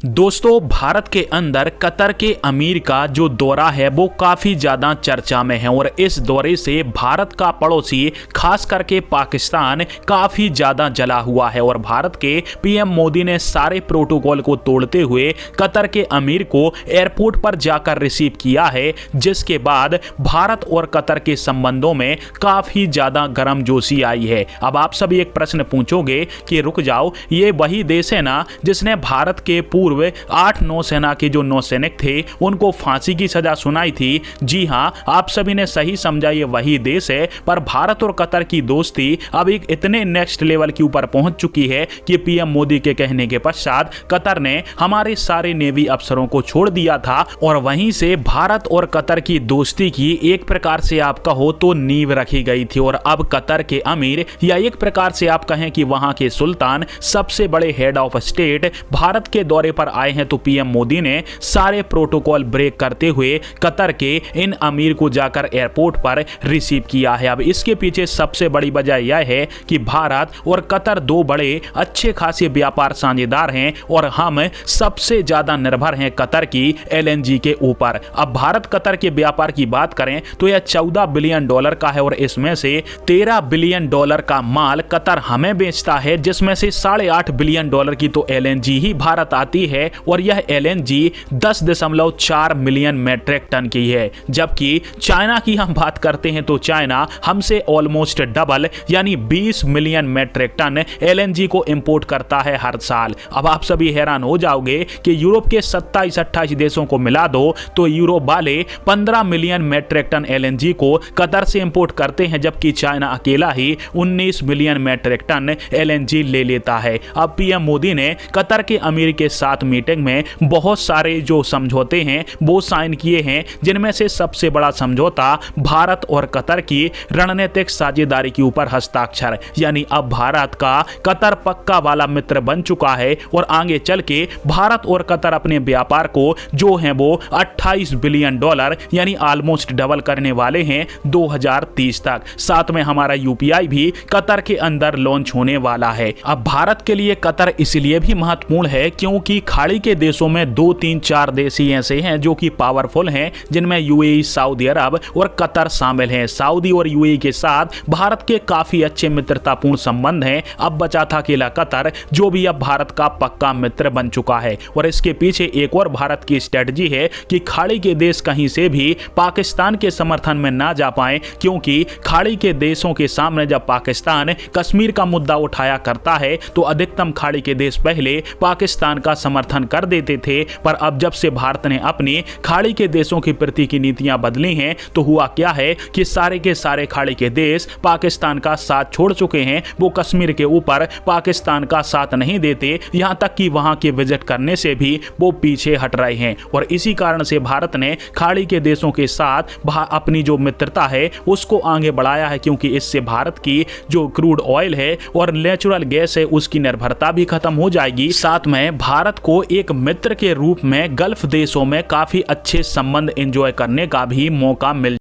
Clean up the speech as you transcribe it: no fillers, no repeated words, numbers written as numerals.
दोस्तों, भारत के अंदर कतर के अमीर का जो दौरा है वो काफी ज्यादा चर्चा में है और इस दौरे से भारत का पड़ोसी खास करके पाकिस्तान काफी ज्यादा जला हुआ है और भारत के पीएम मोदी ने सारे प्रोटोकॉल को तोड़ते हुए कतर के अमीर को एयरपोर्ट पर जाकर रिसीव किया है, जिसके बाद भारत और कतर के संबंधों में काफी ज्यादा गर्मजोशी आई है। अब आप सभी एक प्रश्न पूछोगे कि रुक जाओ, ये वही देश है ना जिसने भारत के पूर्व 8 नौसेना के जो नौसैनिक थे उनको फांसी की सजा सुनाई थी। जी हां, आप सभी ने सही समझा, ये वही देश है। पर भारत और कतर की दोस्ती अब एक इतने नेक्स्ट लेवल के ऊपर पहुंच चुकी है कि पीएम मोदी के कहने के पश्चात कतर ने हमारे सारे नेवी अफसरों को छोड़ दिया था और वहीं से भारत और कतर की दोस्ती की एक प्रकार से आप कहो तो नींव रखी गई थी। और अब कतर के अमीर या एक प्रकार से आप कहें कि वहां के सुल्तान, सबसे बड़े हेड ऑफ स्टेट भारत के दौरे पर आए हैं, तो पीएम मोदी ने सारे प्रोटोकॉल ब्रेक करते हुए कतर के इन अमीर को जाकर एयरपोर्ट पर रिसीव किया है। अब इसके पीछे सबसे बड़ी वजह यह है कि भारत और कतर दो बड़े अच्छे खासे व्यापार साझेदार हैं और हम सबसे ज्यादा निर्भर हैं कतर की एलएनजी के ऊपर। अब भारत कतर के व्यापार की बात करें तो यह $14 बिलियन का है और इसमें से $13 बिलियन का माल कतर हमें बेचता है, जिसमें से $8.5 बिलियन की तो एलएनजी ही भारत आती है और यह एलएनजी 10.4 मिलियन मेट्रिक टन की है। जबकि चाइना की हम बात करते हैं तो चाइना हमसे ऑलमोस्ट डबल यानी 20 मिलियन मेट्रिक टन एलएनजी को इंपोर्ट करता है हर साल। अब आप सभी हैरान हो जाओगे कि यूरोप के 27-28 देशों को मिला दो तो यूरोप वाले 15 मिलियन मेट्रिक टन एलएनजी को कतर से इंपोर्ट करते हैं, जबकि चाइना अकेला ही 19 मिलियन मेट्रिक टन एलएनजी ले लेता है। अब पीएम मोदी ने कतर के अमीर के साथ मीटिंग में बहुत सारे जो समझौते हैं वो साइन किए हैं, जिनमें से सबसे बड़ा समझौता भारत और कतर की रणनीतिक साझेदारी के ऊपर हस्ताक्षर, यानी अब भारत का कतर पक्का वाला मित्र बन चुका है और आगे चल के भारत और कतर अपने व्यापार को जो है वो $28 बिलियन यानी ऑलमोस्ट डबल करने वाले हैं 2030 तक। साथ में हमारा यूपीआई भी कतर के अंदर लॉन्च होने वाला है। अब भारत के लिए कतर इसलिए भी महत्वपूर्ण है क्योंकि खाड़ी के देशों में 2, 3, 4 देश ही ऐसे हैं जो कि पावरफुल हैं, जिनमें यूएई, सऊदी अरब और कतर शामिल हैं। सऊदी और यूएई के साथ भारत के काफी अच्छे मित्रतापूर्ण संबंध हैं। अब बचा था अकेला कतर, जो भी अब भारत का पक्का मित्र बन चुका है। और इसके पीछे एक और भारत की स्ट्रेटजी है कि खाड़ी के देश कहीं से भी पाकिस्तान के समर्थन में ना जा पाए, क्योंकि खाड़ी के देशों के सामने जब पाकिस्तान कश्मीर का मुद्दा उठाया करता है तो अधिकतम खाड़ी के देश पहले पाकिस्तान का समर्थन कर देते थे। पर अब जब से भारत ने अपनी खाड़ी के देशों के प्रति की नीतियां बदली हैं तो हुआ क्या है कि सारे के सारे खाड़ी के देश पाकिस्तान का साथ छोड़ चुके हैं। वो कश्मीर के ऊपर पाकिस्तान का साथ नहीं देते, यहां तक कि वहां के विजिट करने से भी वो पीछे हट रहे हैं। और इसी कारण से भारत ने खाड़ी के देशों के साथ अपनी जो मित्रता है उसको आगे बढ़ाया है, क्योंकि इससे भारत की जो क्रूड ऑयल है और नेचुरल गैस है उसकी निर्भरता भी खत्म हो जाएगी। साथ में भारत को एक मित्र के रूप में गल्फ देशों में काफी अच्छे संबंध एंजॉय करने का भी मौका मिल